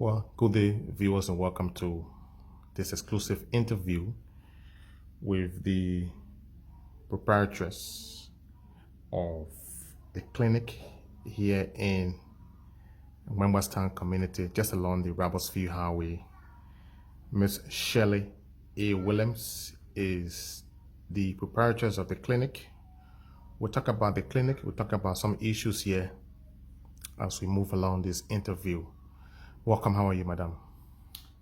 Well, good day, viewers, and welcome to this exclusive interview with the proprietress of the clinic here in Wembastown community, just along the Rabosville Highway. Miss Shirley A. Williams is the proprietress of the clinic. We'll talk about the clinic, we'll talk about some issues here as we move along this interview. Welcome. How are you, madam?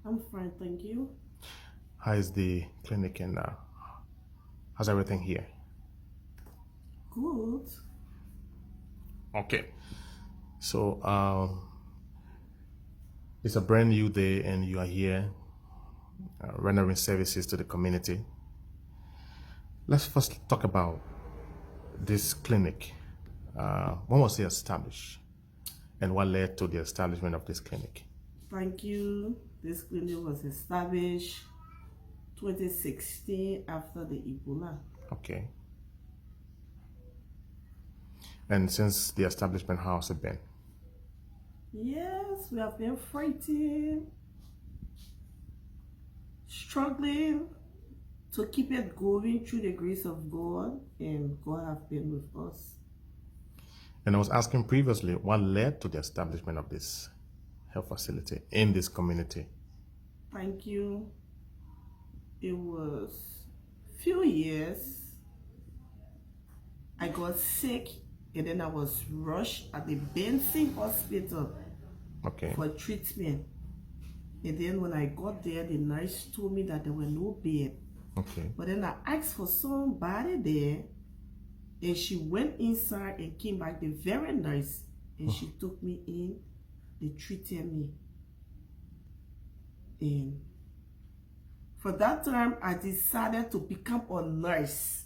I'm fine, thank you. How is the clinic and how's everything here? Good. Okay. So it's a brand new day and you are here rendering services to the community. Let's first talk about this clinic. When was it established and what led to the establishment of this clinic? Thank you. This clinic was established 2016 after the Ebola. Okay. And since the establishment, how has it been? Yes, we have been fighting, struggling to keep it going through the grace of God, and God has been with us. And I was asking previously, what led to the establishment of this health facility in this community? Thank you. It was a few years. I got sick and then I was rushed at the Benson Hospital for treatment. And then when I got there, the nurse told me that there were no bed. But then I asked for somebody there, and she went inside and came back, the very nurse, and she took me in, they treated me. And for that time, I decided to become a nurse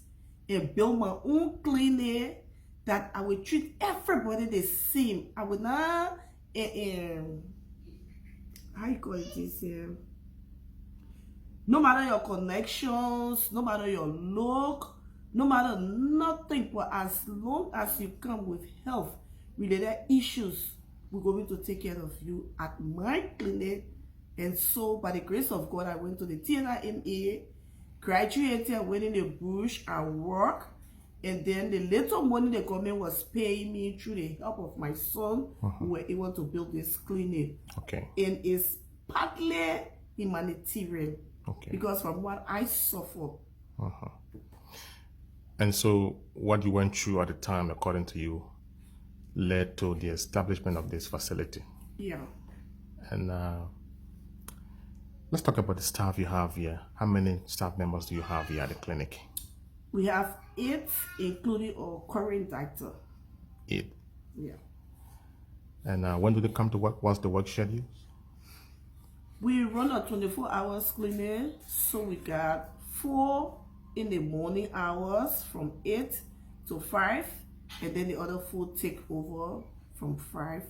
and build my own clinic that I would treat everybody the same. I would not, how you call it this? No matter your connections, no matter your look, no matter nothing, but as long as you come with health related issues, we're going to take care of you at my clinic. And so, by the grace of God, I went to the TNIMA, graduated, went in the bush and worked. And then the little money the government was paying me through the help of my son, we were able to build this clinic. And it's partly humanitarian, because from what I suffered. And so what you went through at the time, according to you, led to the establishment of this facility. Yeah. And let's talk about the staff you have here. How many staff members do you have here at the clinic? We have 8, including our current doctor. 8? Yeah. And when do they come to work? What's the work schedule? We run a 24 hours clinic, so we got 4 in the morning hours from 8 to 5, and then the other 4 take over from 5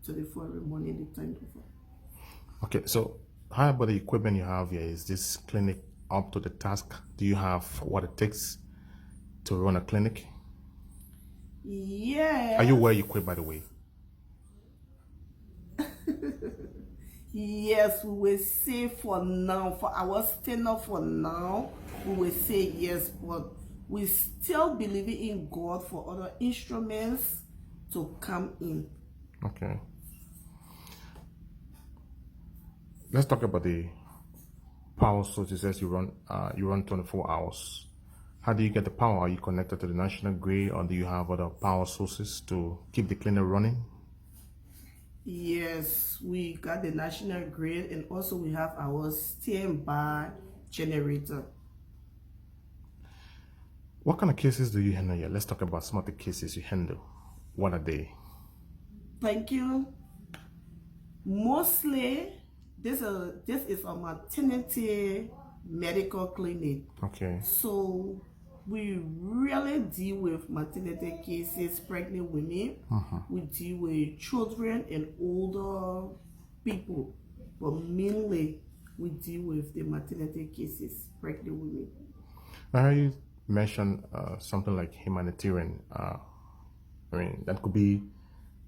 to the 4 in the morning, the time over. Okay, so how about the equipment you have here? Is this clinic up to the task? Do you have what it takes to run a clinic? Yeah. Are you well equipped, by the way? Yes, we will say for now, for our standard for now, we will say yes, but we still believe in God for other instruments to come in. Okay. Let's talk about the power sources. As you run 24 hours. How do you get the power? Are you connected to the national grid, or do you have other power sources to keep the clinic running? Yes, we got the national grid, and also we have our standby generator. What kind of cases do you handle here? Let's talk about some of the cases you handle. What are they? Thank you. Mostly, this is a maternity medical clinic. So we really deal with maternity cases, pregnant women. We deal with children and older people, but mainly we deal with the maternity cases, pregnant women. Now you mentioned something like humanitarian. I mean, that could be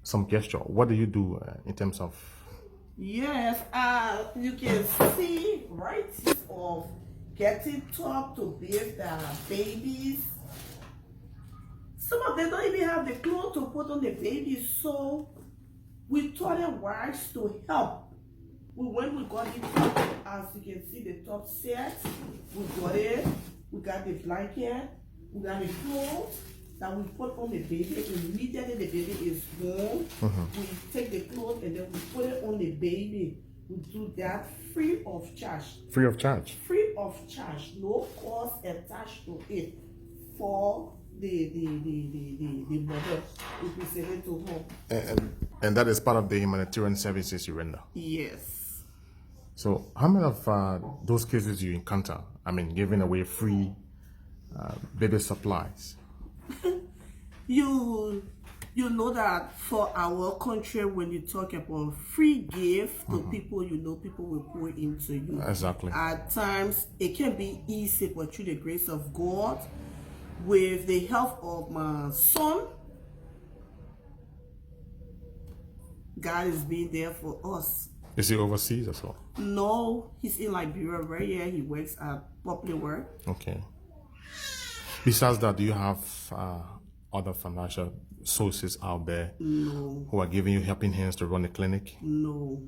some gesture. What do you do in terms of Yes, you can see rights of getting taught to bathe their babies. Some of them don't even have the clothes to put on the babies, so we taught them rights to help. When we got it, as you can see, the top set, we got it. We got the blanket, we got the clothes that we put on the baby. Immediately the baby is born, we take the clothes and then we put it on the baby. We do that free of charge. Free of charge? Free of charge, no cost attached to it for the mother. We present it to her. And that is part of the humanitarian services you render? Yes. So how many of those cases you encounter, I mean, giving away free baby supplies? You know that for our country, when you talk about free gift to people, you know people will pour into you. Exactly. At times, it can be easy, but through the grace of God, with the help of my son, God is being there for us. Is he overseas as well? No, he's in Liberia, RIA. He works at public work. Okay. Besides that, do you have other financial sources out there who are giving you helping hands to run the clinic? No.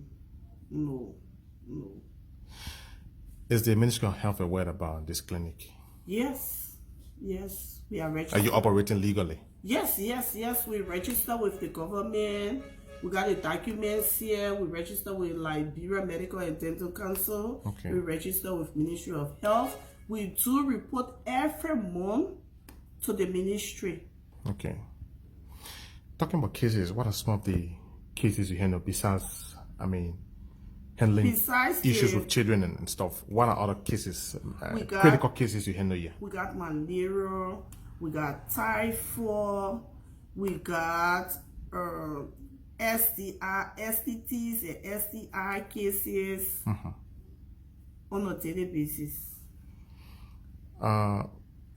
Is the Ministry of Health aware about this clinic? Yes, we are registered. Are you operating legally? Yes, we register with the government. We got the documents here. We register with Liberia Medical and Dental Council. Okay. We register with Ministry of Health. We do report every month to the ministry. Okay. Talking about cases, what are some of the cases you handle besides, I mean, handling issues with children and stuff? What are other cases, critical cases you handle here? We got malaria, we got typhoid, we got STIs and STI cases on a daily basis.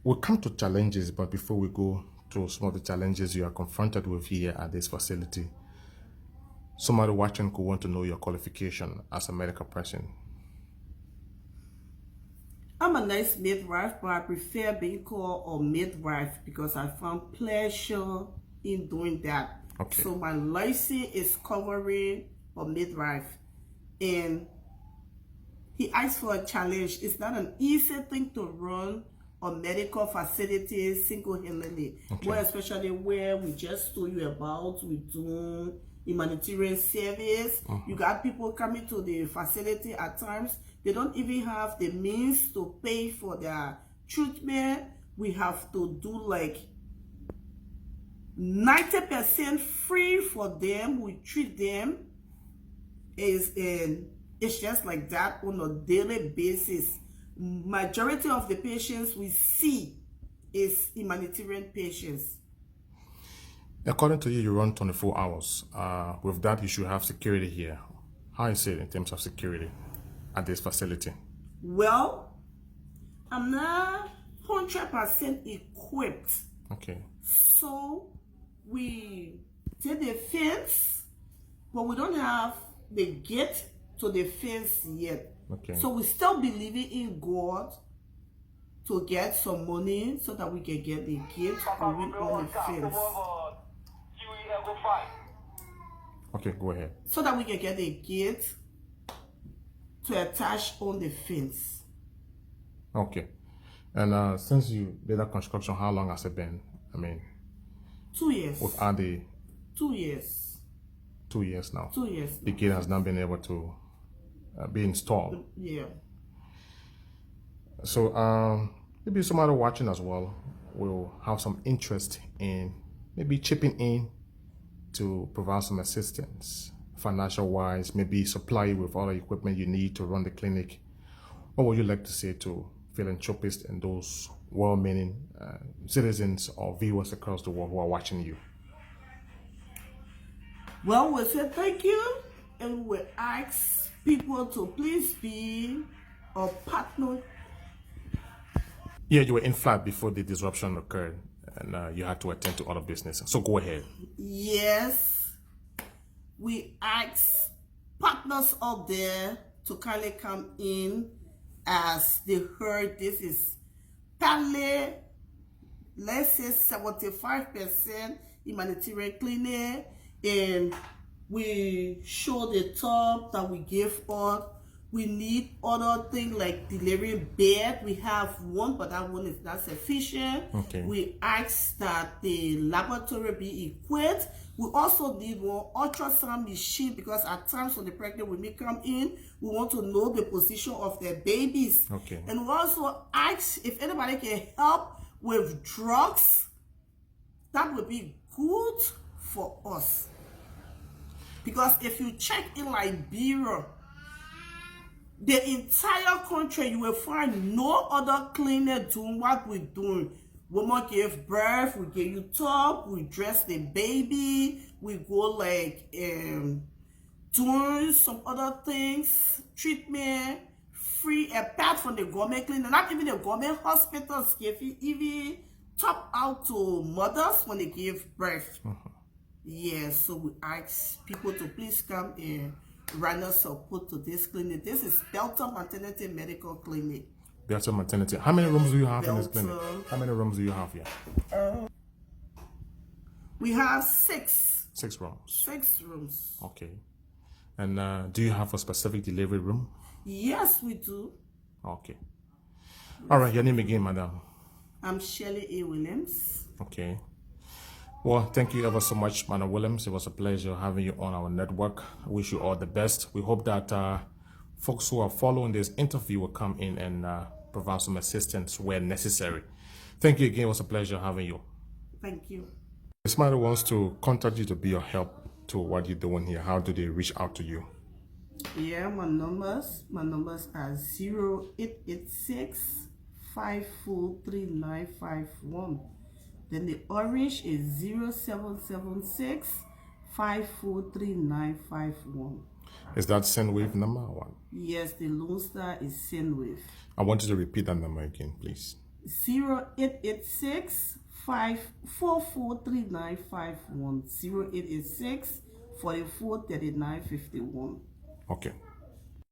We'll come to challenges, but before we go to some of the challenges you are confronted with here at this facility, somebody watching could want to know your qualification as a medical person. I'm a nice midwife, but I prefer being called a midwife because I found pleasure in doing that. Okay. So my license is covering a midwife. And he asked for a challenge. It's not an easy thing to run a medical facility single-handedly. Okay. More especially where we just told you about, we do humanitarian service. You got people coming to the facility at times. They don't even have the means to pay for their treatment. We have to do like 90% free for them. We treat them. It's just like that on a daily basis. Majority of the patients we see is humanitarian patients. According to you, you run 24 hours. With that, you should have security here. How is it in terms of security at this facility? Well, I'm not 100% equipped. Okay. So we did the fence, but we don't have the gate to the fence yet. Okay. So we still believing in God to get some money so that we can get the gate and we on the fence. Okay, go ahead. So that we can get the gate to attach on the fence. Okay. And since you did that construction, how long has it been? I mean, 2 years. With the 2 years. 2 years now. 2 years. The gate has not been able to be installed. Yeah. So maybe somebody watching as well will have some interest in maybe chipping in to provide some assistance, financial wise, maybe supply you with all the equipment you need to run the clinic. What would you like to say to philanthropists and those well-meaning citizens or viewers across the world who are watching you? Well, we say thank you, and we ask people to please be a partner. Yeah, you were in flight before the disruption occurred, and you had to attend to other business. So go ahead. Yes, we ask partners out there to kindly come in as they heard this is partly, let's say 75% humanitarian clinic, and we show the top that we give out. We need other things like delivering bed. We have one, but that one is not sufficient. Okay. We ask that the laboratory be equipped. We also need one ultrasound machine because at times when the pregnant women come in, we want to know the position of their babies. Okay. And we also ask if anybody can help with drugs. That would be good for us. Because if you check in Liberia, the entire country, you will find no other clinic doing what we're doing. Woman give birth, we give you top, we dress the baby, we go like doing some other things, treatment, free, apart from the government clinic. Not even the government hospitals give you even top out to mothers when they give birth. Yeah, so we ask people to please come and render support to this clinic. This is Belta Maternity Medical Clinic. Belta Maternity. How many rooms do you have in this clinic? How many rooms do you have here? We have 6. 6 rooms. 6 rooms. Okay. And do you have a specific delivery room? Yes, we do. Okay. All right. Your name again, madam? I'm Shirley A. Williams. Okay. Well, thank you ever so much, Madam Williams. It was a pleasure having you on our network. I wish you all the best. We hope that folks who are following this interview will come in and provide some assistance where necessary. Thank you again. It was a pleasure having you. Thank you. If somebody wants to contact you to be your help to what you're doing here, how do they reach out to you? Yeah, my numbers are 0886 543951. Then the orange is 0776 543951. Is that Sendwave number or what? Yes, the Lone Star is Sendwave. I want you to repeat that number again, please. 0886 543951. 0886 443951. Okay.